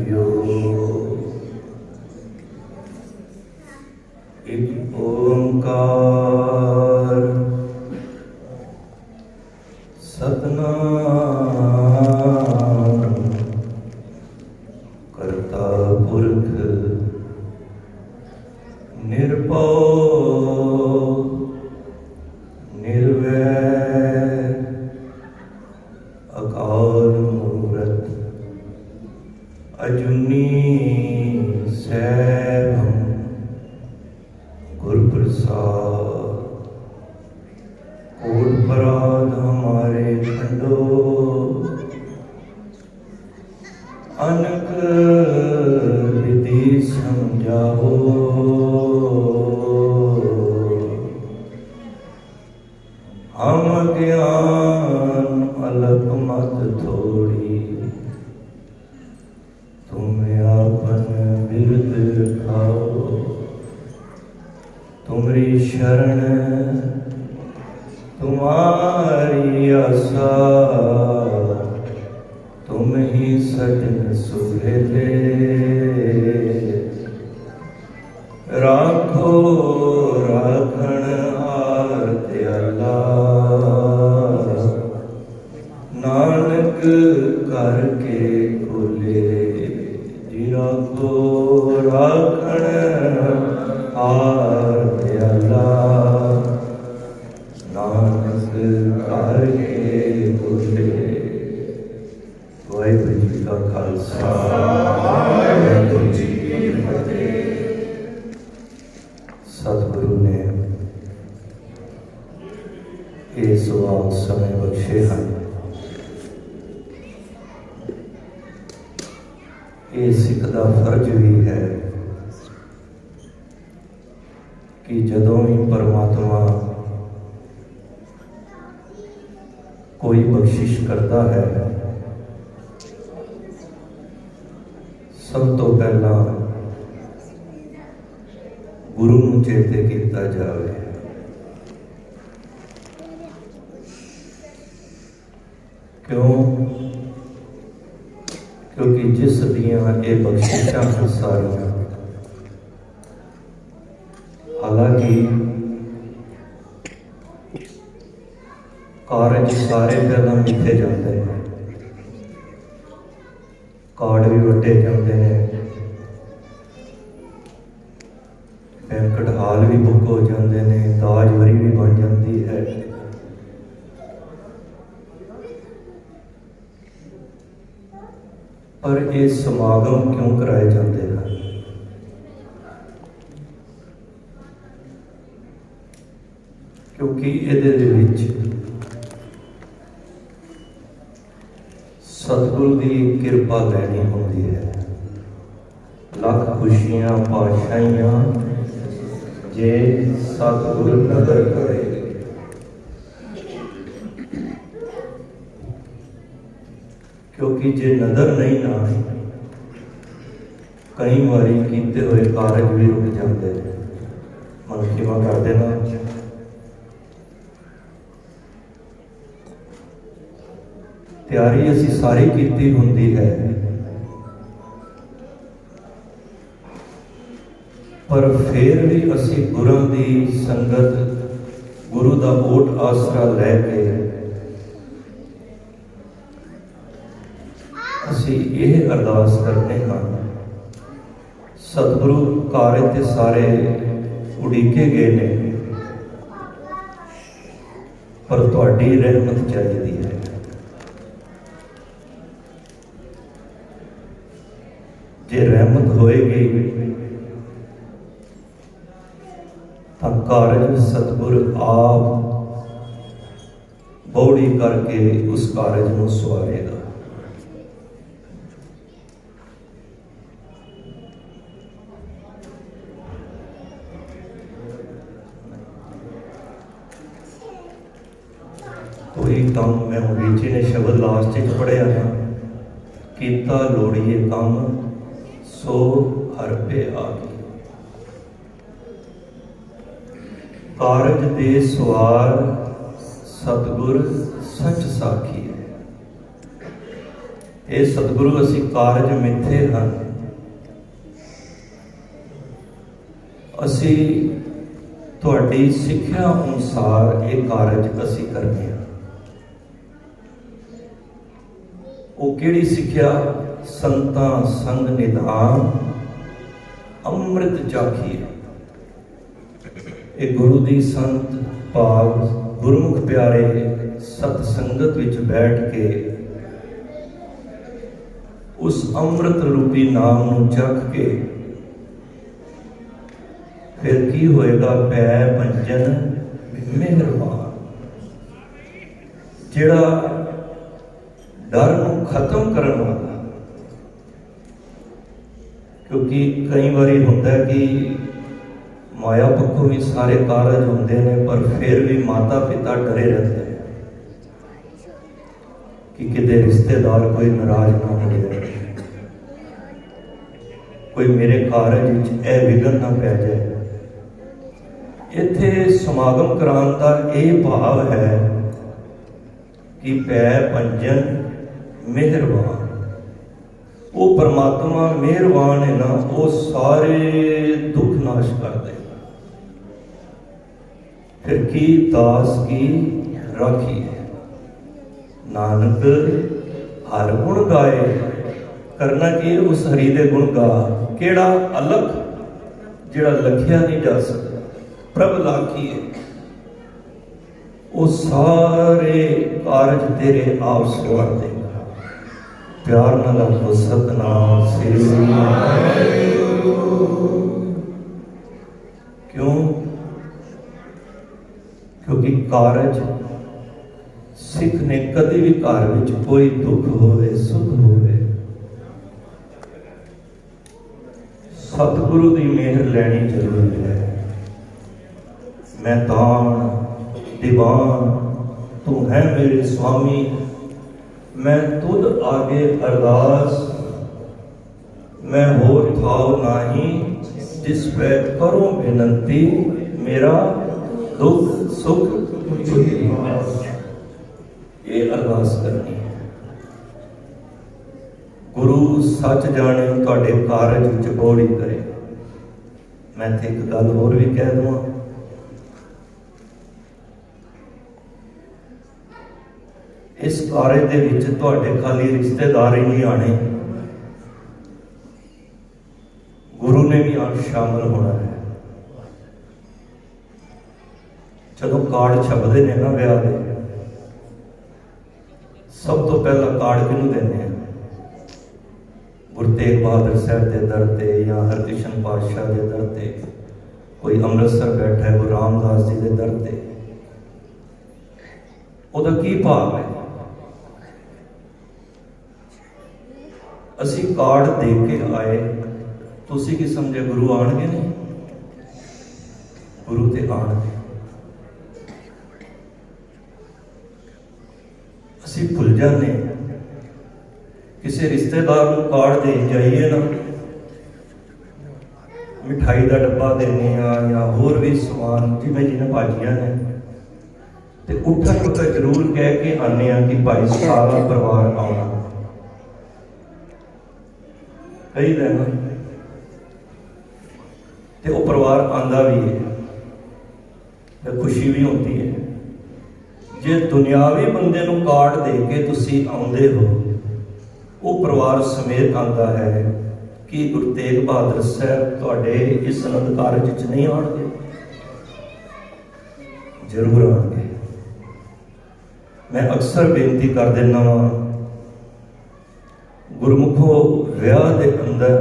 JIO. ਇੱਕ ਓੰਕਾਰ ਸਤਿਨਾਮ ਕਰਤਾ ਪੁਰਖ ਨਿਰਭਉ ਨਿਰਵੈਰ ਅਕਾਲ ਮੂਰਤ ਅਜੂਨੀ ਸੈਭੰ गुरु प्रसाद। कोट पराध हमारे खंडो अनक विधि समझाओ। हम ज्ञान अलप मत थोड़ी तुम्हें आपन बिरद खाओ। तुमरी शरण तुम्हारी आशा तुम ही सजन सुहेले। राखो राखण हार दयाला नानक करके खोले। जी राखो राखण हार दयाला नानक करके खोले। वाहिगुरू जी का खालसा वाहिगुरू जी की फतेह। सतगुरु ने ये सवाल समय बख्शे हैं। ये सिख का फर्ज भी है कि जदों भी परमात्मा कोई बख्शिश करता है सब तो पहला गुरु नूं चेते किया जाए। क्यों? क्योंकि जिस दियां ये बख्शिशां हैं सारियां, हालांकि कारज सारे पहला मिथे जाते हैं, कार्ड भी वटे जाते हैं, बैंकट हाल भी बुक हो जाते हैं, दाजवरी भी बन जाती है, पर ये समागम क्यों कराए जाते हैं? क्योंकि ये सतगुरु की कृपा लैनी होती है। लख खुशियां पातशाहियां जे सतगुरु नदर करे। क्योंकि जे नदर नहीं ना कई बारी कीते हुए कारज भी रुक जाते हैं। मन खिमा कर देना। तैयारी असी सारी कीती हुंदी है, पर फिर भी असी गुरु की संगत गुरु का ओट आसरा लैके असी यह अरदास करते हाँ, सतगुरु कारज सारे उड़ीके गए ने, पर तुहाडी रहमत चाहिए है। जे रहमत होएगी तो कारज सतगुर आप बौड़ी करके उस कारज को सवारेगा। कोई काम मैं वीर जी ने शब्द लास्ट पढ़िया ना, कीता लोड़िए काम सो हर पे आ गई। कारज दे सवार सतगुर सच साखी है। हे सतगुरु असी कारज मिथे हैं, असी तुहाडी सिक्ख्या अनुसार ये कारज असी करने हैं। वो किहड़ी सिक्ख्या? संतां संग निधान अमृत चाखिए। ये गुरु दी संत भाव गुरमुख प्यारे सत संगत विच बैठ के उस अमृत रूपी नाम नूं चख के फिर की होएगा? पै पंजन मेहरबान, जिहड़ा डर नूं खत्म करन वाला। क्योंकि कई बारी होता है कि माया पक्षों भी सारे कारज होंदे ने, पर फिर भी माता पिता डरे रहते हैं कि किते रिश्तेदार कोई नाराज ना हो जाए, कोई मेरे कारज विच ए विघन ना पै जाए। इत्थे समागम कराने का यह भाव है कि पै पंजन मेहरबान, वो परमात्मा मेहरबान है ना, वो सारे दुख नाश कर देगा। फिर की दास की राखी है, नानक हर गुण गाए। करना कि उस हरि दे गुण गा, केड़ा अलग जिहड़ा लखिया नहीं जा सकता। प्रभ लाखी है, वो सारे कारज तेरे आप सवार देगा। प्यार नाल आखो सतनाम श्री। क्यों? क्योंकि कारज सिख ने कभी भी घर विच कोई दुख होवे सुख होवे सतगुरु की मेहर लैनी जरूरी है। मैं दान दीवान तू है मेरे स्वामी, मैं तुद आगे अरदास, मैं होर थाओ नाही, जिस पे करो बेनती, मेरा दुख सुख ये अरदास करनी है। गुरु सच जाने तुहाडे कारज विच बौड़ी करे। मैं ते एक गल होर भी कह दूँ, इस कारज दे विच तुहाडे खाली रिश्तेदार ही नहीं आने, गुरु ने भी शामिल होना है। जदों कार्ड छपदे ने ना विआह दे, सब तो पहला कार्ड किहनूं देने हैं? गुरु तेग बहादुर साहब के दर ते, या हरकृष्ण पातशाह के दर ते, कोई अमृतसर बैठा है गुरु रामदास जी के दर ते। उहदा की भाव है? असी कार्ड दे के आए, तुसी की समझे गुरु आणगे नहीं? गुरु ते आणगे। असी भुल जाने, किसी रिश्तेदार को कार्ड दे जाइए ना, मिठाई का डब्बा देने या होर भी समान जिमें जिन्हें भाजियां ने, तो उठन वक्त जरूर कह के आने कि भाई सारा परिवार आना। कई दिन तो वो परिवार आंदा भी है, तो खुशी भी होती है। जे दुनियावी बंदे नूं कार्ड दे के तुसी आउंदे हो, वो परिवार समेत आंदा है कि गुरु तेग बहादुर साहब तुहाडे इस आनंद कारज च नहीं आउणगे? जरूर आउणगे। मैं अक्सर बेनती कर देना वा, गुरमुखो विआह दे अंदर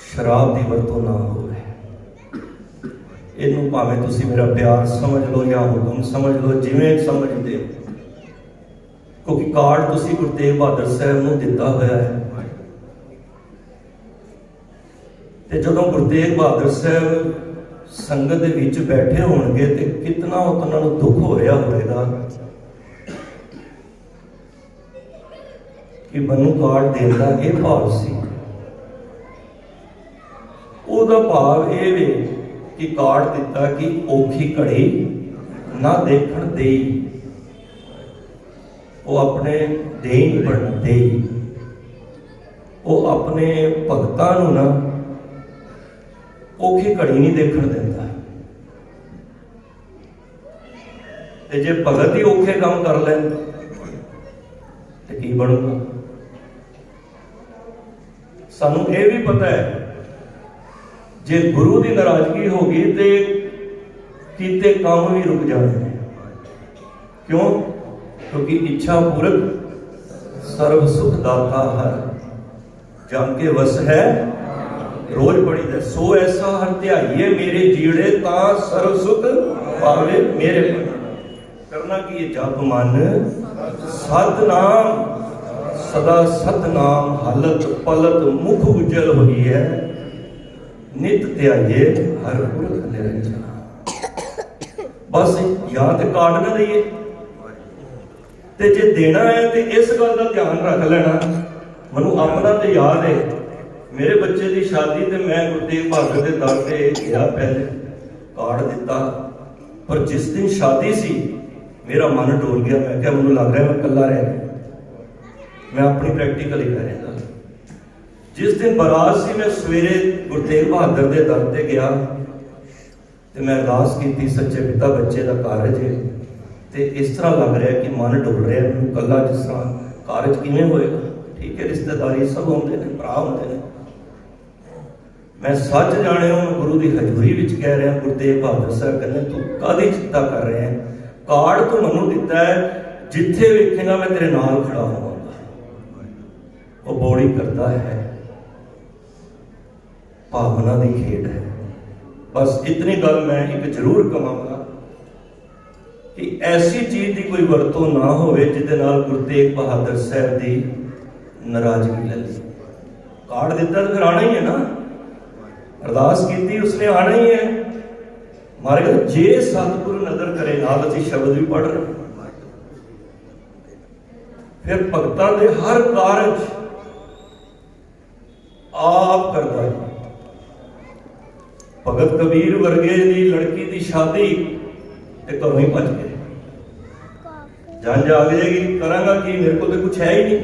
शराब की वरतों ना हो। इनू भावें तुसी मेरा प्यार समझ लो या हुक्म समझ लो, जिवें समझते हो, क्योंकि कार्ड तुसी गुरु तेग बहादुर साहब नूं दिता होया है। ते जदों गुरु तेग बहादुर साहब संगत दे विच बैठे होणगे ते कितना उन्हां नूं दुख हो रहा होएगा कि मनु कार्ड देण दा इह भाव सी। ओहदा भाव ये वे कि कार्ड दिता कि औखी घड़ी ना देखण देई। वो अपने दे ही नहीं बनना, दे ही वो अपने भगतां नूं ना औखी घड़ी नहीं देखण दिंदा। ते जे भगत ही औखे काम कर लैन ते की बनूगा। सानू ये भी पता है जे गुरु की नाराजगी होगी तो कीते काम भी रुक जाने। क्यों? क्योंकि इच्छा पूरक सर्व सुख दाता हर, जम के वस है रोज पढ़ी दे। सो ऐसा हर ध्याइए मेरे जीड़े ता सर्व सुख पावे मेरे मन। करना की जप मन सतनाम, सदा सतनाम हालत पलत मुख उज्जल हुई है। नित ध्याइए हर पुरख निरंजना। बस या तो काट ना दईए, ते जे देना है तो इस गल का ध्यान रख लेना। मैनू अपना तो याद है, मेरे बच्चे की शादी ते मैं गुरु तेग बहादुर के दर से गया, पहले कार्ड दिता, पर जिस दिन शादी सी मेरा मन डोल गया। मैं क्या मैनू लग रहा है मैं कला रह गया। मैं अपनी प्रैक्टिकल ही कह रहा। जिस दिन बारात सी मैं सवेरे गुरु तेग बहादुर के दर से गया तो मैं अरदास की, सच्चे पिता बच्चे का कारज है तो इस तरह लग रहा है कि मन डुल रहा है मैं कला, जिस तरह कारज किवें होएगा। ठीक है, रिश्तेदारी सब होंगे ने, भरा होंगे ने। मैं सच जाने मैं गुरु की हजूरी विच कह रहा। गुरु तेग बहादुर साहब कहते तू काहदी चिंता कर रहे हैं, कार्ड तो मैनू दिता है, जिथे वेखेगा मैं तेरे नाल खड़ा होवांगा। वो बौड़ी करता है, भावना की खेड है। बस इतनी गल मैं एक जरूर कहांगा कि ऐसी चीज की कोई वरतों ना होवे जिहदे नाल गुरु तेग बहादुर साहब की नाराजगी ले ली। कार्ड दिता तो फिर आना ही है ना, अरदास की उसने आना ही है। मारे जे सतगुरु नजर करे, नाल असीं शब्द भी पढ़ रहे, फिर भगतां दे हर कारज आप करता है। भगत कबीर वर्गे दी लड़की की शादी ते घरों ही भज गए। जंज आ जाएगी, करांगा कि मेरे को तो कुछ है ही नहीं।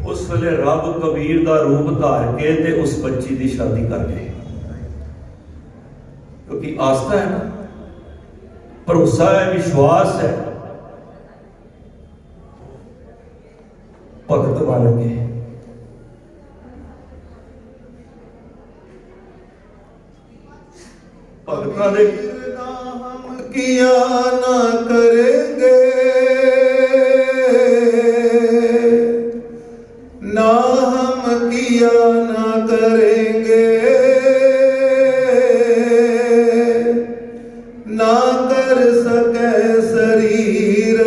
उस वेले रब कबीर का रूप धार के ते उस बच्ची की शादी कर गए। क्योंकि आस्था है ना, भरोसा है, विश्वास है। भगत बन के भगतां दे हम किया ना करेंगे, ना हम किया ना करेंगे, ना कर सके शरीर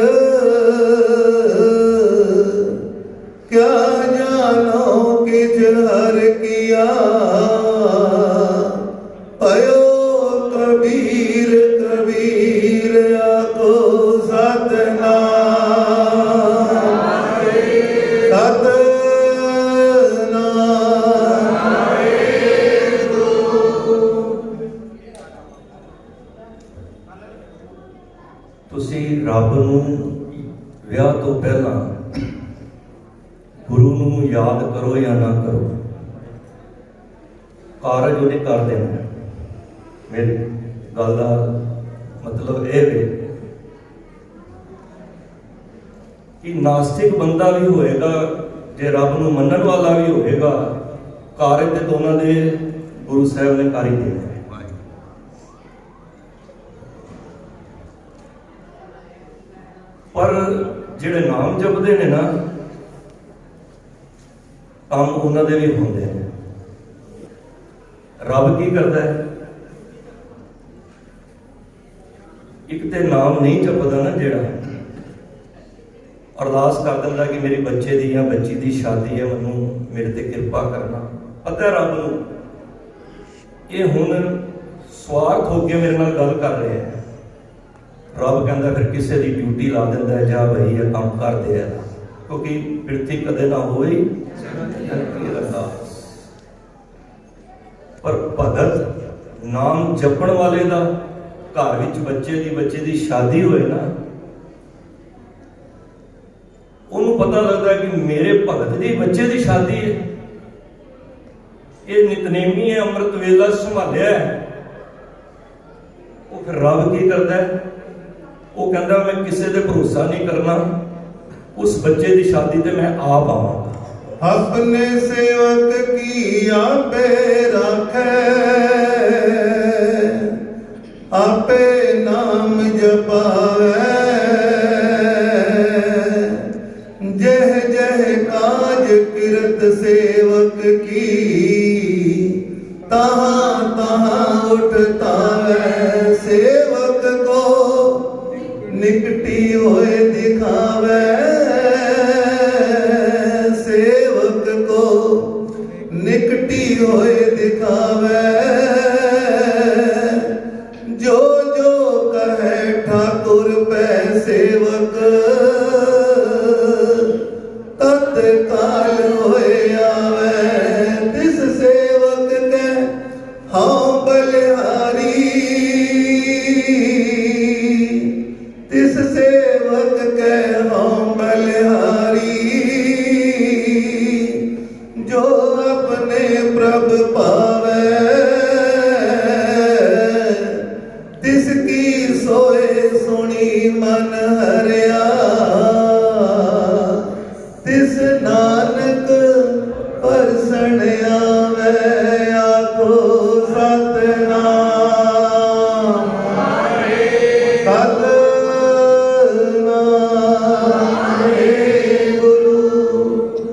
क्या जानो किज हर किया। अयो कबीर कबीर आको सतनाम, सतनाम। तुसी रब नूं विआह तो पहला गुरु नूं याद करो या ना करो, कारज उन्हें कर देना। मेरी गल का मतलब यह है कि नास्तिक बंदा भी होएगा, जे रब नूं मनण वाला भी होएगा, कारज ते दोनों दे गुरु साहब ने कर ही देना। पर जिहड़े नाम जपदे ने ना, काम उन्होंने भी होंदे ने। रब की करता है, एक तो नाम नहीं जपदा ना, जेड़ा अरदास कर दिंदा कि मेरी बच्चे की या बच्ची की शादी है, मैनू मेरे ते कृपा करना। पता है रब नूं ये हुण स्वार्थ हो के मेरे नाल गल कर रहे हैं। रब कहता फिर किसी की ड्यूटी ला दिंदा है, जा भाई ये काम कर दे, क्योंकि बिरती कदे ना होई अरदास। पर भगत नाम जपण वाले का घर विच बच्चे की शादी होए ना, ਉਹਨੂੰ ਪਤਾ ਲੱਗਦਾ ਕਿ ਮੇਰੇ ਭਗਤ ਦੀ ਬੱਚੇ ਦੀ ਸ਼ਾਦੀ ਹੈ, ਇਹ ਨਿਤਨੇਮੀ ਹੈ, ਅੰਮ੍ਰਿਤ ਵੇਲਾ ਸੰਭਾਲਿਆ ਹੈ। ਉਹ ਫਿਰ ਰੱਬ ਕੀ ਕਰਦਾ ਹੈ? ਉਹ ਕਹਿੰਦਾ ਮੈਂ ਕਿਸੇ ਤੇ ਭਰੋਸਾ ਨਹੀਂ ਕਰਨਾ, ਉਸ ਬੱਚੇ ਦੀ ਸ਼ਾਦੀ ਤੇ ਮੈਂ ਆਪ ਆਵਾਂਗਾ। अपने सेवक की आपे रखे, आपे नाम जपावे, जह जह काज किरत सेवक की, तहाँ तहाँ उठतावे। सेवक को निकटी होए दिखावे, निकटी होए दिखावे। जो जो कहे ठाकुर पै सेवक, तत्काल होए आवे। तिस सेवक के हाँ बलिहारी, तिस सेवक के हाँ बलिहारी। जो अपने प्रभ पावे, तिसकी सोए सुनी मन हरिया। तिस नानक परसण आवे, आखो सतनाम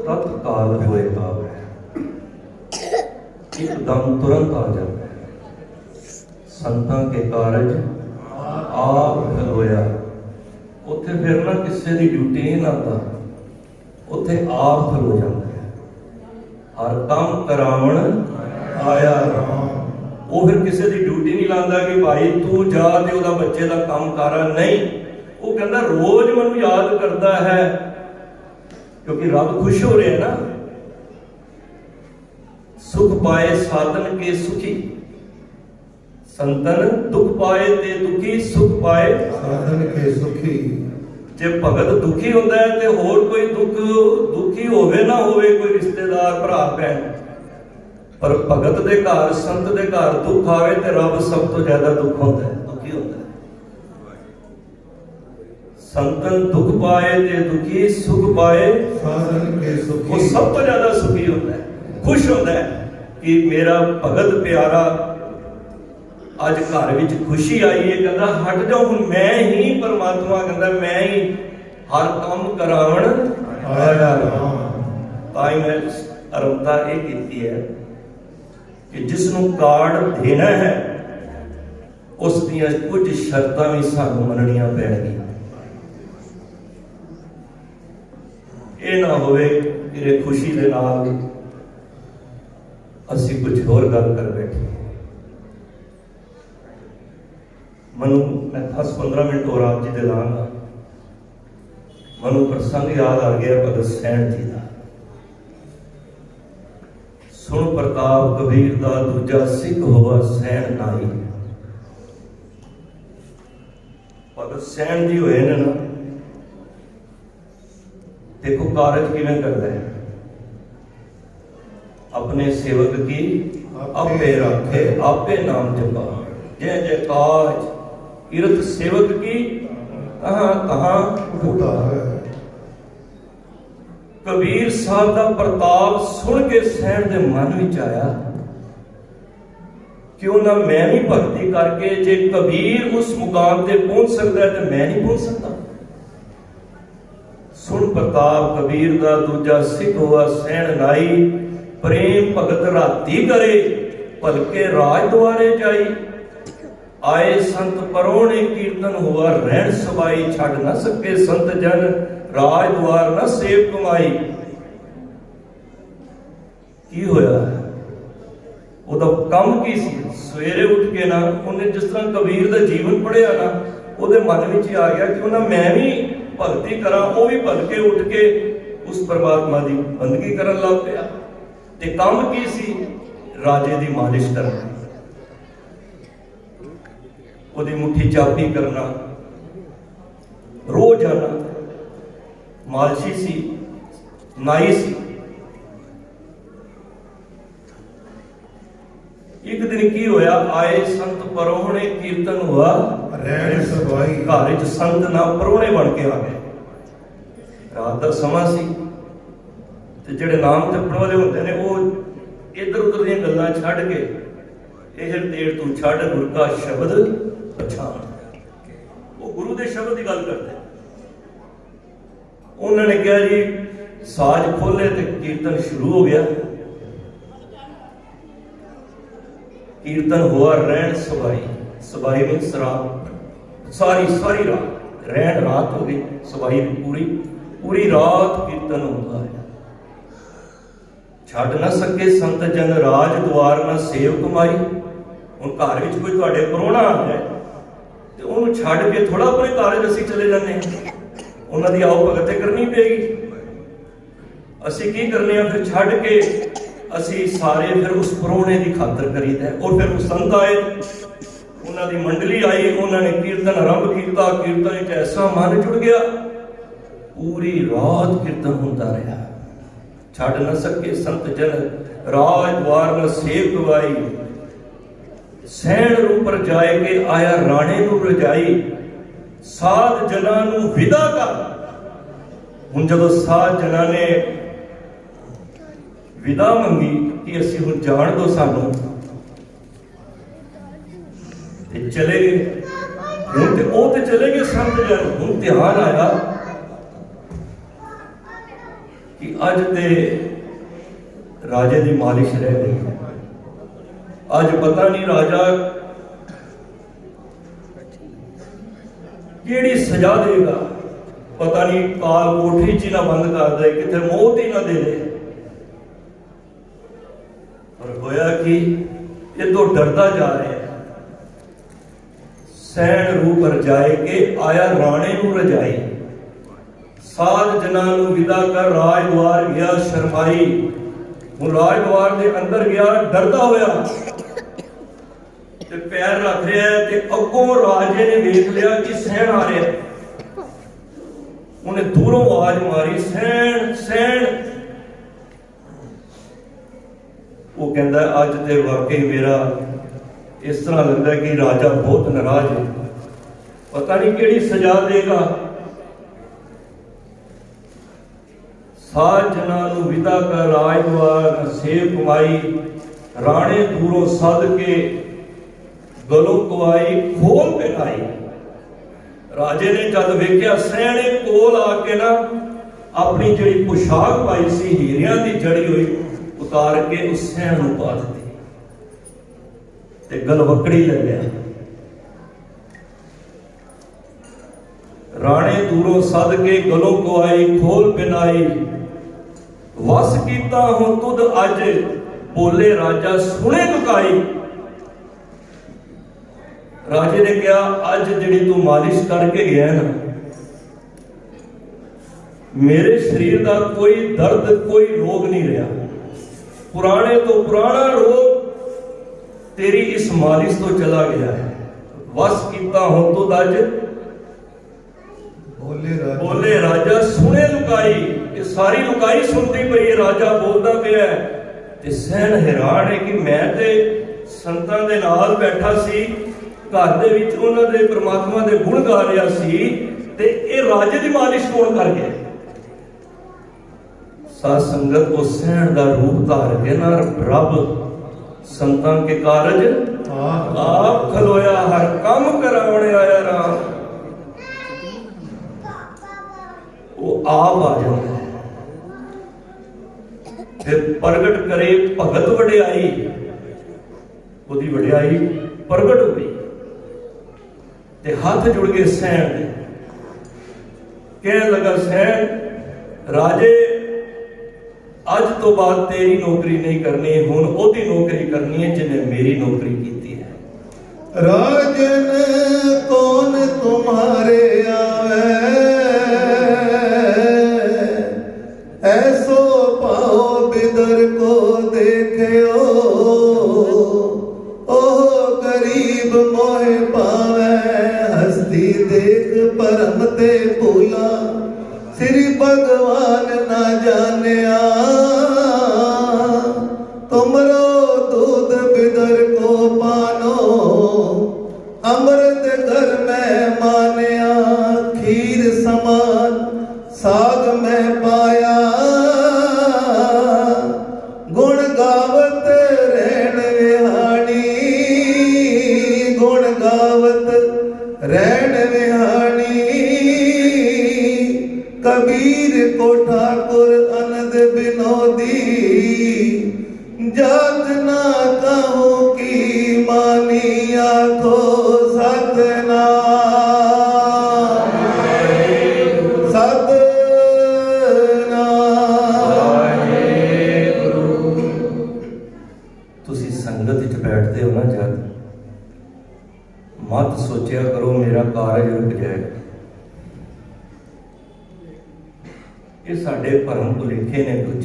तत्काल होए आवे, एकदम तुरंत आ जाता है। संतां के कारज आप खलोया, उत्थे फिर ना किसी की ड्यूटी नहीं लाता, उत्थे आप खलो जाता है। हर काम करावण आया राम। वो फिर किसी की ड्यूटी नहीं लाता कि भाई तू जा ते ओदा बच्चे का काम कर, नहीं। वो कहता रोज मैनू याद करता है, क्योंकि रब खुश हो रहे हैं ना। सुख पाए साधन के सुखी, संतन दुख पाए ते दुखी, सुख पाए साधन के सुखी। जे भगत दुखी होता है ते होर कोई दुखी होवे ना होवे, कोई रिश्तेदार भरा भैन, पर भगत दे घर संत दे घर दुख आवे ते रब सब तो ज्यादा दुख होता है, दुखी होता है। संतन दुख पाए ते दुखी, सुख पाए साधन के सुखी। वो सब तो ज्यादा सुखी होता है, खुश होता है कि मेरा भगत प्यारा अज घर विच खुशी आई है। कहता हट जाओ हुण मैं ही परमात्मा, कहता मैं ही हर काम करावण आया राम। ताई मैं आरंभता ये कीती है कि जिसनों कार्ड देना है उस दियां कुछ शर्तां भी सानू मनणियां पैणगियां। ये ना होवे कि खुशी दे नाल असी कुछ होर गल कर बैठे। मनु मैं 10-15 मिनट और आप जी दे लांगा। मनु प्रसंग याद आ गया भगत सैन जी का। सुन प्रताप कबीर दा दूजा सिख होवा सैन नाई। भगत सैन जी होए ने ना, देखो कारज किवें करदा है। अपने सेवक की आपे रखे, आपे नाम जपा। जय जय काज किरत सेवक की कहां कहां उठता है। कबीर साहब का प्रताप सुन के सैन दे मन विच आया, क्यों ना मैं भी भक्ति करके, जे कबीर उस मुकाम ते पहुंच सकता है तो मैं नहीं पहुंच सकता। सुन प्रताप कबीर दा दूजा सिख हुआ सैन नाई। प्रेम भगत राती करे, भलके राज द्वारे जाई। आए संत परोणे कीर्तन हुआ रहन सबाई। छड़ न सके संत जन राज द्वार न सेव कमाई। की होया? ਉਹਦਾ ਕੰਮ ਕੀ ਸੀ? ਸਵੇਰੇ ਉੱਠ ਕੇ ਨਾ ਉਹਨੇ ਜਿਸ ਤਰ੍ਹਾਂ ਕਬੀਰ ਦਾ ਜੀਵਨ ਪੜ੍ਹਿਆ ਨਾ, ਉਹਦੇ ਮਨ ਵਿੱਚ ਆ ਗਿਆ ਕਿ ਉਹਨਾਂ ਮੈਂ ਵੀ ਭਗਤੀ ਕਰਾਂ। ਉਹ ਵੀ ਭਲਕੇ ਉੱਠ ਕੇ ਉਸ ਪਰਮਾਤਮਾ ਦੀ ਬੰਦਗੀ ਕਰਨ ਲੱਗ ਪਿਆ। ਤੇ ਕੰਮ ਕੀ ਸੀ? ਰਾਜੇ ਦੀ ਮਾਲਿਸ਼ ਕਰਨਾ, ਉਹਦੀ ਮੁੱਠੀ ਚਾਬੀ ਕਰਨਾ, ਰੋਜ਼ਾਨਾ ਮਾਲਸ਼ੀ ਸੀ। नाई सी। एक दिन की होया, आए संत परौणे, कीर्तन हुआ ਰਹਿਣ ਸਬਾਈ घर च संत ना परौणे बन के आ गए। रात का समा सी ते जेड़े नाम जपण वाले होंदे ने वो इधर उधर दी गल्लां छड्ड के ਇਹ तेड़ तू छड्ड गुरु का शब्द पछाण, वो गुरु दे शब्द की गल करते। उन्होंने कहा जी साज खोले तो कीर्तन शुरू हो गया। कीर्तन हुआ रैन सबाई, सबाई में शराब, सारी सारी रात रैन रात हो गई, सबाई पूरी पूरी रात कीर्तन होता है। छड़ न सके संत जन राज द्वार न सेव कमाई। हुण घर विच कोई तुहाडे परौणा आ जाए ते उहनूं छड्ड के थोड़ा अपने घर असीं चले जांदे हां, उन्हां दी आओ भगत करनी पेगी। असीं की करने आ, फिर छड्ड के असीं सारे फिर उस परौणे की खातर करीदा। और फिर उस संत आए, उन्हां दी मंडली आई, उन्होंने कीर्तन आरंभ किया। कीर्तन विच ऐसा मन जुड़ गया, पूरी रात कीर्तन होता रहा। छड़ न सके संत जन राज द्वार न सेव गवाई। सैन रूप रजाए के आया राणे नूं रजाई। साध जना नूं विदा कर। हुण जदों साध जना ने विदा मंगी कि असीं हुण जाण दो सानूं, ते चले गए। हुण ते ओह ते चले गए संत जन। हुण ध्यान आया कि अज ते राजे की मालिश रह गई। अज पता नहीं राजा केड़ी सजा देगा, पता नहीं काल कोठी च ना बंद कर दे, किथे मौत ही ना दे दे। पर होया कि ये तो डरदा जा रहा है। सैन रूप रजाए के आया राणे नूं रजाई। साध जना नूं विदा कर राज द्वार गया शर्माई। हुण राज द्वार दे अंदर गया डरदा होया ते पैर रख रहा है, ते अगों राजे ने देख लिया कि सैन आ रहा है। उन्हें दूरों आवाज मारी, सैन सैन। वो कहता अज ते वाकई मेरा इस तरह लगता है कि राजा बहुत नाराज है, पता नहीं केड़ी सजा देगा। साध जना नूं विदा कर राज द्वार सेव कमाई। राणे दूरों सद के गलों कवाई खोल पहनाई। राजे ने जद वेख्या सैने कोल आके ना अपनी जिहड़ी पोशाक पाई सी हीरियां दी जड़ी हुई उतार के उस सैन नूं पा दित्ती ते गलवकड़ी ले लिया। राणे दूरों सद के गलों कवाई खोल पहनाई। वस कीता हूं तुद अज बोले राजा सुने लुकाई। राजे ने कहा अज जिहड़ी तू मालिश करके गया ना, मेरे शरीर का कोई दर्द कोई रोग नहीं रहा। पुराने तो पुराना रोग तेरी इस मालिश तो चला गया है। वस कीता हूं तुद अज बोले राजा सुने लुकाई। ये सारी लुकाई सुनती पई है, राजा बोलता पिया है। ते सैन हैरान है कि मैं ते संतां दे नाल बैठा सी, घर दे विच उन्हां दे परमात्मा दे गुण गा रहा सी, ते ये राजे दी मालिश कौन कर गया। साध संगत को सैन दा रूप धार के ना रब संतां के कारज आप खलोया। हर काम करावणे आया राम, वो आप आ जाता है। फिर प्रगट करे भगत वड्याई, ओदी वड्याई प्रगट हो गई ते हाथ जुड़ गए सैन दे। कहने लगा सैन राजे अज तो बाद तेरी नौकरी नहीं करनी, हुण ओदी नौकरी करनी है जिन्हें मेरी नौकरी की है। राजन कौन तुम्हारे आवे, ऐसो पाओ बिदर को देखो। ओह गरीब मोहे पावे, हस्ती देख परम ते भूला। श्री भगवान ना जाने बिद बिनोदी जात ना कहूँ की मानी आखो सतनाम सतनाम। ਤੁਸੀਂ ਸੰਗਤ ਵਿੱਚ ਬੈਠਦੇ ਹੋ ਨਾ ਜਦ, ਮਤ ਸੋਚਿਆ ਕਰੋ ਮੇਰਾ ਕਾਰਜ ਰੁਕ ਜਾਏਗਾ। ਇਹ ਸਾਡੇ ਭਰਮ ਭੁਲੇਖੇ ਨੇ ਕੁਝ।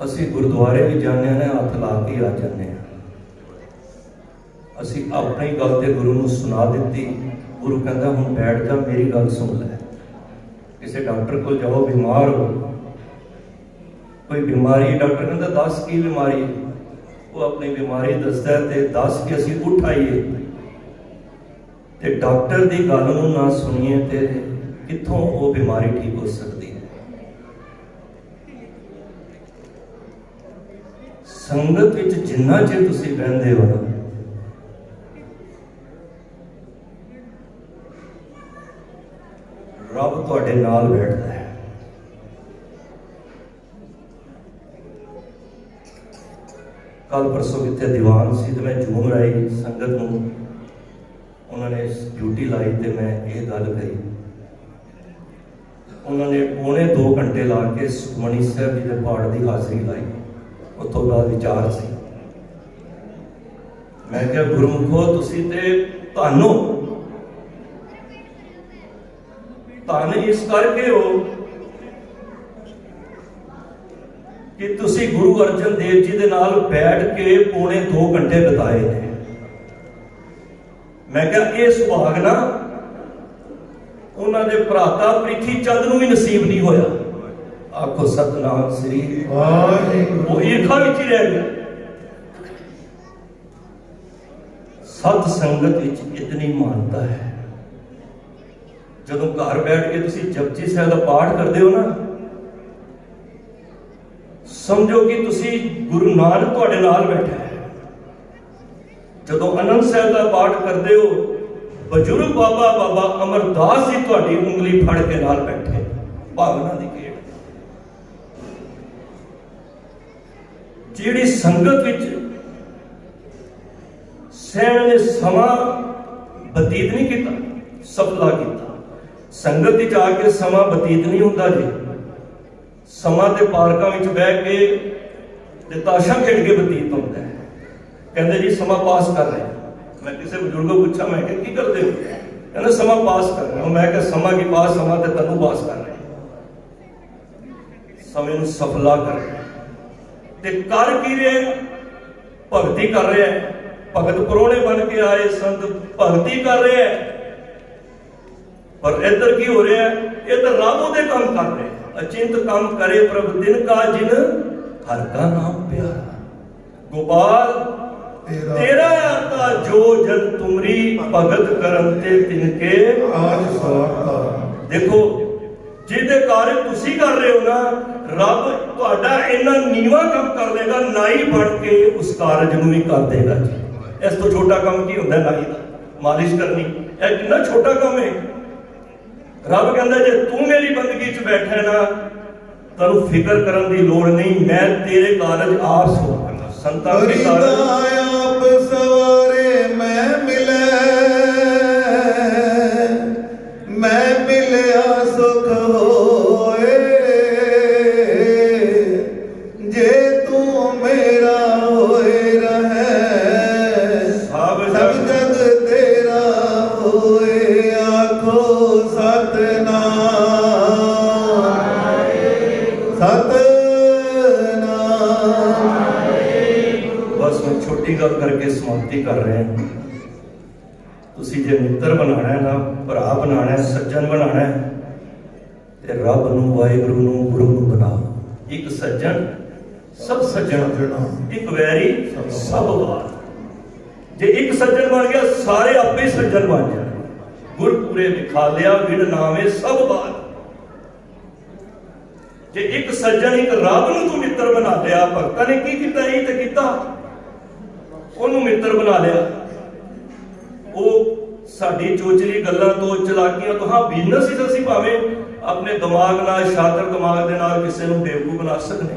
ਅਸੀਂ ਗੁਰਦੁਆਰੇ ਵੀ ਜਾਂਦੇ ਹਾਂ, ਹੱਥ ਲਾ ਕੇ ਆ ਜਾਂਦੇ ਹਾਂ। ਅਸੀਂ ਆਪਣੀ ਗੱਲ ਤੇ ਗੁਰੂ ਨੂੰ ਸੁਣਾ ਦਿੱਤੀ, ਗੁਰੂ ਕਹਿੰਦਾ ਹੁਣ ਬੈਠ ਜਾ, ਮੇਰੀ ਗੱਲ ਸੁਣ ਲੈ। ਕਿਸੇ ਡਾਕਟਰ ਕੋਲ ਜਾਓ, ਬਿਮਾਰ ਹੋ, ਕੋਈ ਬਿਮਾਰੀ, ਡਾਕਟਰ ਕਹਿੰਦਾ ਦੱਸ ਕੀ ਬਿਮਾਰੀ, ਉਹ ਆਪਣੀ ਬਿਮਾਰੀ ਦੱਸਦਾ ਤੇ ਦੱਸ ਕੇ ਅਸੀਂ ਉੱਠ ਆਈਏ ਤੇ ਡਾਕਟਰ ਦੀ ਗੱਲ ਨੂੰ ਨਾ ਸੁਣੀਏ ਤੇ ਕਿੱਥੋਂ ਉਹ ਬਿਮਾਰੀ ਠੀਕ ਹੋ ਸਕਦੀ ਹੈ। ਸੰਗਤ ਵਿੱਚ ਜਿੰਨਾ ਚਿਰ ਤੁਸੀਂ ਬਹਿੰਦੇ ਹੋ ਨਾ, ਰੱਬ ਤੁਹਾਡੇ ਨਾਲ ਬੈਠਦਾ ਹੈ। ਕੱਲ ਪਰਸੋਂ ਕਿਤੇ ਦੀਵਾਨ ਸੀ ਤੇ ਮੈਂ ਝੂਮ ਰਾਈ ਸੰਗਤ ਨੂੰ, ਉਹਨਾਂ ਨੇ ਡਿਊਟੀ ਲਾਈ ਤੇ ਮੈਂ ਇਹ ਗੱਲ ਕਹੀ। ਉਹਨਾਂ ਨੇ ਪੌਣੇ 2 ਘੰਟੇ ਲਾ ਕੇ ਸੁਖਮਨੀ ਸਾਹਿਬ ਜੀ ਦੇ ਪਾਠ ਦੀ ਹਾਜ਼ਰੀ ਲਾਈ। ਉੱਥੋਂ ਬਾਅਦ ਵਿਚਾਰ ਸੀ, ਮੈਂ ਕਿਹਾ ਗੁਰਮੁਖੋ ਤੁਸੀਂ ਤੇ ਧੰਨ ਹੋ, ਧੰਨ ਇਸ ਕਰਕੇ ਹੋ ਕਿ ਤੁਸੀਂ ਗੁਰੂ ਅਰਜਨ ਦੇਵ ਜੀ ਦੇ ਨਾਲ ਬੈਠ ਕੇ ਪੌਣੇ 2 ਘੰਟੇ ਬਿਤਾਏ ਨੇ। ਮੈਂ ਕਿਹਾ ਇਹ ਸੁਭਾਗ ਨਾ ਉਹਨਾਂ ਦੇ ਭਰਾਤਾ ਪ੍ਰਿਥੀ ਚੰਦ ਨੂੰ ਵੀ ਨਸੀਬ ਨਹੀਂ ਹੋਇਆ। ਆਖੋ ਸਤਨਾਮ ਸ੍ਰੀ ਵਾਹਿਗੁਰੂ। ਉਹ ਈਰਖਾ ਵਿੱਚ ਹੀ ਰਹਿ ਗਿਆ। ਸਤ ਸੰਗਤ ਵਿੱਚ ਇਤਨੀ ਮਾਨਤਾ ਹੈ। ਜਦੋਂ ਘਰ ਬੈਠ ਕੇ ਤੁਸੀਂ ਜਪਜੀ ਸਾਹਿਬ ਦਾ ਪਾਠ ਕਰਦੇ ਹੋ ਨਾ, ਸਮਝੋ ਕਿ ਤੁਸੀਂ ਗੁਰੂ ਨਾਨਕ ਤੁਹਾਡੇ ਨਾਲ ਬੈਠਾ ਹੈ। ਜਦੋਂ ਆਨੰਦ ਸਾਹਿਬ ਦਾ ਪਾਠ ਕਰਦੇ ਹੋ, ਬਜ਼ੁਰਗ ਬਾਬਾ ਅਮਰਦਾਸ ਜੀ ਤੁਹਾਡੀ ਉਂਗਲੀ ਫੜ ਕੇ ਨਾਲ ਬੈਠੇ। ਭਾਵਨਾ ਦੀ ਖੇਡ। ਜਿਹੜੀ ਸੰਗਤ ਵਿੱਚ ਸਹਿਣ ਨੇ ਸਮਾਂ ਬਤੀਤ ਨਹੀਂ ਕੀਤਾ, ਸਫਲਾ ਕੀਤਾ। ਸੰਗਤ ਵਿੱਚ ਆ ਕੇ ਸਮਾਂ ਬਤੀਤ ਨਹੀਂ ਹੁੰਦਾ ਜੀ। ਸਮਾਂ ਤੇ ਪਾਰਕਾਂ ਵਿੱਚ ਬਹਿ ਕੇ ਤੇ ਤਾਸ਼ਾਂ ਖੇਡ ਕੇ ਬਤੀਤ ਹੁੰਦਾ ਹੈ। ਕਹਿੰਦੇ ਜੀ ਸਮਾਂ ਪਾਸ ਕਰ ਰਹੇ ਹਾਂ। ਮੈਂ ਕਿਸੇ ਬਜ਼ੁਰਗ ਨੂੰ ਪੁੱਛਿਆ, ਮੈਂ ਕਿਹਾ ਕੀ ਕਰਦੇ ਹੋ? ਕਹਿੰਦੇ ਸਮਾਂ ਪਾਸ ਕਰ ਰਹੇ ਹਾਂ। ਮੈਂ ਕਿਹਾ ਸਮਾਂ ਕੀ ਪਾਸ, ਸਮਾਂ ਤੇ ਤੈਨੂੰ ਪਾਸ ਕਰ ਰਹੇ। ਸਮੇਂ ਨੂੰ ਸਫਲਾ ਕਰ ਰਹੇ ਤੇ ਕਰ ਕੀ ਰਹੇ? ਭਗਤੀ ਕਰ ਰਹੇ। ਭਗਤ ਪਰੋਣੇ ਬਣ ਕੇ ਆਏ ਸੰਤ ਭਗਤੀ ਕਰ ਰਹੇ। ਪਰ ਇੱਧਰ ਕੀ ਹੋ ਰਿਹਾ? ਇੱਧਰ ਰੱਬ ਉਹਦੇ ਕੰਮ ਕਰ ਰਹੇ। ਅਚਿੰਤ ਕੰਮ ਕਰੇ ਪ੍ਰਭ ਦਿਨ ਕਾ ਜਿਨ ਹਰ ਕਾ ਨਾਮ ਪਿਆਰਾ। ਗੋਪਾਲ तेरा आता जो जन तुमरी भगत करन ते तिनके आज सवारता। देखो जिहदे कार्य तुसी कर रहे हो ना, रब तुहाडा इन्ना नीवा काम कर देगा, नाई बन के उस कारज नूं भी कर देगा जी। इस तो छोटा काम की हुंदा नाई दा? मालिश करनी। यह कितना छोटा काम है। रब कहंदा जे तू मेरी बंदगी च बैठा है ना, तैनूं फिकर करन दी लोड़ नहीं, मैं तेरे कारज आप सवारांगा। संतां दे कारज आप सवारे मैं मिलया सुख होए, जे तू मेरा होए रहे, सब जग तेरा होए, आखो सतनाम सतनाम। बस मैं छोटी गल करके समाप्ति कर रहे हैं। तुसी जे मित्र बनाना है ना, भरा बनाना है, सज्जन बनाना है, ते रब नूं वाहिगुरू नूं गुरु नूं बनाओ। एक सज्जन सब सज्जन, एक वैरी सब वार। जे एक सज्जन बन गया, सारे आपे सज्जन बन जाए। गुरपुरे विखा लिया विड़ नावे सब बात। जे एक सज्जन एक रब नूं तू मित्र बना लिया, भगतां ने की कीता? यही ते कीता, ਉਹਨੂੰ ਮਿੱਤਰ ਬਣਾ ਲਿਆ। ਉਹ ਸਾਡੀ ਚੋਚਲੀ ਗੱਲਾਂ ਤੋਂ, ਚਲਾਕੀਆਂ ਤੋਂ, ਹਾਂ ਬਿਜ਼ਨਸ ਹੀ ਅਸੀਂ ਭਾਵੇਂ अपने दिमाग नाल शातर दिमाग दे नाल किसी नूं बेवकूफ बना सकने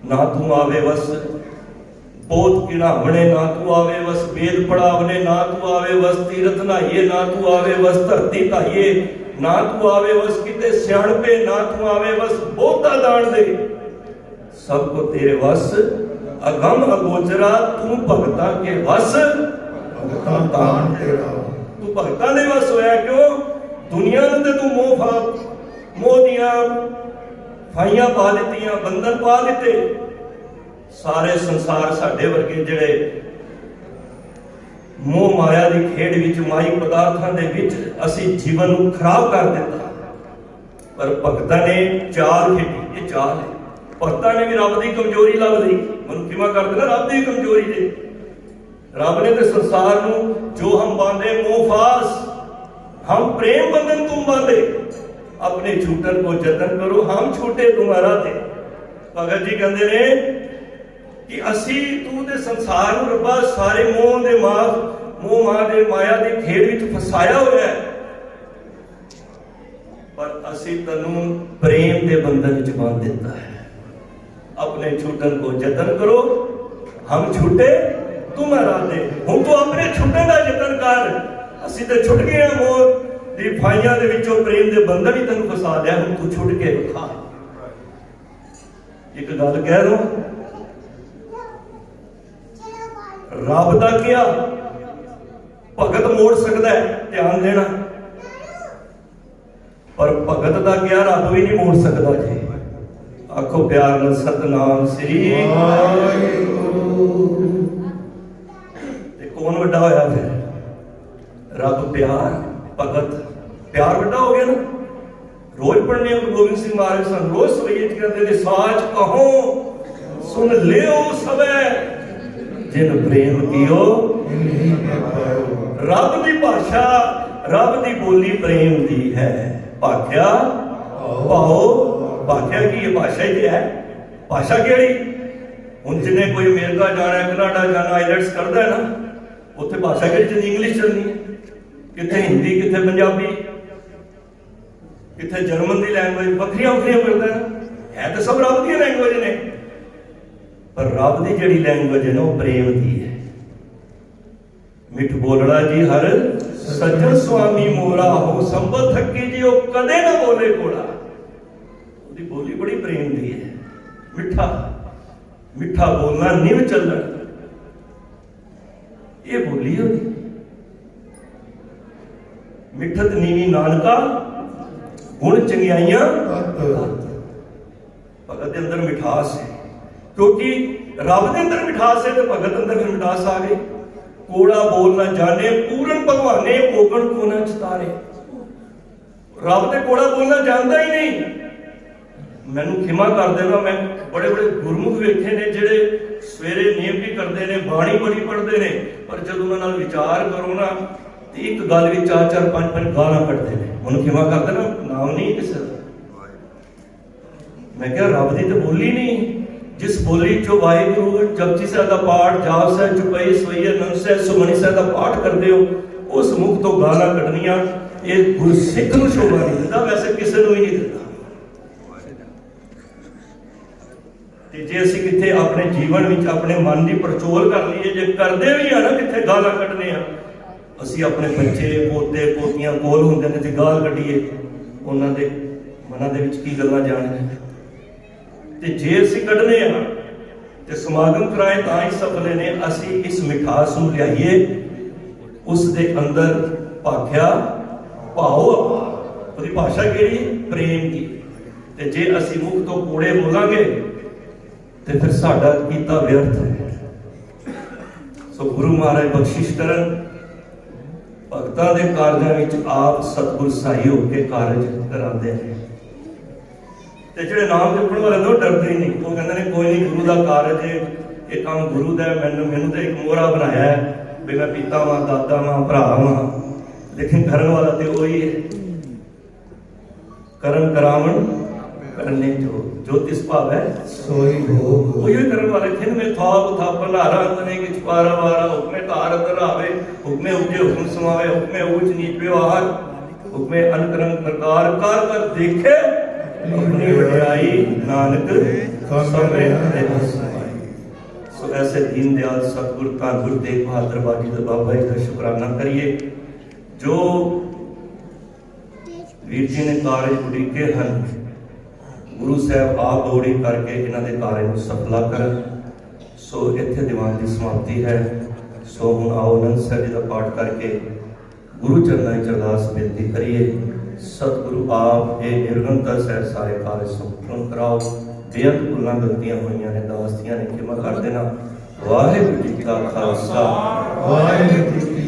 ना तू आवे बस बहुत किढ़ावने ना तू आवे बस वेद पढ़ावने ना तू आवे बस तीरथ नहाइए ना तू आवे बस धरती ढाइए ना तू आवे बस किते सियाणपे ना तू आवे बस बहुता दान दे सबको तेरे वस अगम अगोचरा तू भगता के वस भगतां दान तेरा तू भगतां दे वस होया क्यों दुनिया नूं ते तू मोह दियां फाइयां पा दित्तियां बंधन पा दिते सारे संसार साडे वर्गे जिहड़े मोह माया की खेड विच माई पदार्थां दे विच असीं जीवन नूं खराब कर दिता पर भगतां ने चाल खेडी ये चाल है भगतां ने भी रब की कमजोरी लभ लई मनुख किवां कर देना रब की कमजोरी जे रब ने ते संसार नूं जो हम बांधे मोह फास हम प्रेम बंधन तुम बांधे अपने छूटन को जतन करो हम छूटे तुम्हारा थे भगत जी कहते ने कि असी तू दे संसार नूं रब्बा सारे मोह मां दे माया दे खेड विच फसाया होया है पर असी तैनूं प्रेम दे बंधन विच बांध दिता है अपने छूटन को जतन करो हम छूटे तुम्हारा दे हुण तू अपने छूटन का जतन कर असी ते छुट गए मोह दी फाइयां दे विचों प्रेम दे बंधन ही तैनूं फसा लिया हुण तू छुट के विखा एक गल कह दो रब दा क्या भगत मोड़ सकता है ध्यान देना पर भगत दा क्या रब भी नहीं मोड़ सकता जी आखो प्यार नाल सतनाम श्री वाहिगुरु कौन वड्डा होया फिर रब प्यार भगत प्यार वड्डा हो गया ना रोज पढ़ने गुरु गोबिंद सिंह महाराज सन रोज सवैये कहते थे साच कहो सुन लियो सबे जिन प्रेम कियो रब की भाषा रब की बोली प्रेम दी है भाख्या पाओ भाख्या की ये भाषा ही है भाषा केड़ी हुण जिन्हें कोई अमेरिका जाना कनाडा जाना आईलैट्स करता है ना उत्थे भाषा केड़ी चलनी इंग्लिश चलनी है किथे हिंदी किथे पंजाबी किथे जर्मन की लैंग्वेज वखरियां करता है तो सब रब दी लैंग्वेज ने पर रब की जिहड़ी लैंग्वेज है ना वो प्रेम की है मिठ बोलड़ा जी हर सज्जन स्वामी मोरा हो संबल थकी जी वो कदे ना बोले कोड़ा उसकी बोली बड़ी प्रेम की है मिठा मिठा बोलना निव चलन ये बोली होगी मिठत नीवी नानका गुण चंगियाइयां भगत के अंदर मिठास है क्योंकि रब के अंदर मिठास है तो भगत अंदर फिर मिठास आ गई कोड़ा बोलना जाने पूरन भगवाने ओगण को ना चितारे रब ते कोड़ा बोलना जानता ही नहीं मैनू खिमा कर देना मैं बड़े बड़े गुरमुख वेखे ने जेड़े सवेरे नेम भी करते हैं बाणी बड़ी पढ़ते हैं पर जब उन्होंने विचार करो ना तो एक गल भी 4-4-5 गालां कटते हैं उन्होंने खिमा कर देना नाम नहीं किसी मैं क्या रब की तो बोली नहीं जिस बोली चो वाहिगुरु जपजी साहिब का पाठ जाप साहिब चुपाई सवैया नंद साहिब सुमनी साहिब का पाठ करते हो उस मुख तो गालां कढनियां ये गुरसिख नूं शोभा नहीं दिंदा वैसे किसी नूं ही नहीं दिंदा ते जे असीं किथे अपने जीवन विच अपने मन की पड़चोल कर लईए जे करदे भी आ ना किथे गालां कढने आ असीं अपने बच्चे पोते पोतियां कोल हुंदे ने ते गाल कढीए उन्हां दे मनां दे विच की गल्लां जाणगे ते जे असीं कढने आ ते समागम कराए तां ही सफल ने असीं इस मिठास नूं लियाईए उस दे अंदर भाख्या भाओ ਉਹਦੀ भाषा केड़ी प्रेम की ते जे असीं मुख तो कूड़े बोलांगे ते फिर साडा कीता व्यर्थ है सो गुरु महाराज बख्शिश करन भगतां दे कारजां विच आप सतगुर सहाई होके कारज करांदे ने ते जिहड़े नाम जपण वाले ने डरदे ही नहीं वो कहंदे ने कोई नहीं गुरु दा कारज है ये काम गुरु दा मैनू ते एक मोहरा बनाया है भी मैं पिता वां दादा वां भरा वां लेकिन करन वाला ते वही है करन करावण करने जो तिस भाव है सोई हो वही करन वाले खिन में थाप थाप भंडारा अंदने कि छपारा वारा हुक्मे कार अंदर आवे हुक्मे उपजे हुक्म समावे हुक्मे ऊंच नीच व्यवहार हुक्मे अनकरंग प्रकार कर कर देखे अपनी वड्याई नानक सबे हरे समाई। सो ऐसे दीन दयाल सतगुरु धन गुरु तेग बहादुर बाजी दा बाबा जी का शुकराना करिए जो वीर जी ने कारज उड़ीके हैं। गुरु साहब आप दौड़ी करके इन्हों के कार्य को सफला कर। सो इत्थे दीवान की समाप्ति है। सो हुण आओ आनंद साहब जी का पाठ करके गुरु चरणों च अरदास बेनती करिए। सतगुरु आप ये निर्गमता साहब सारे कार्य संपूर्ण कराओ। बेअंत भुलां गलतियां होईयां ने दास्तियां ने क्षमा कर देना। वाहिगुरू जी का खालसा वाहिगुरू जी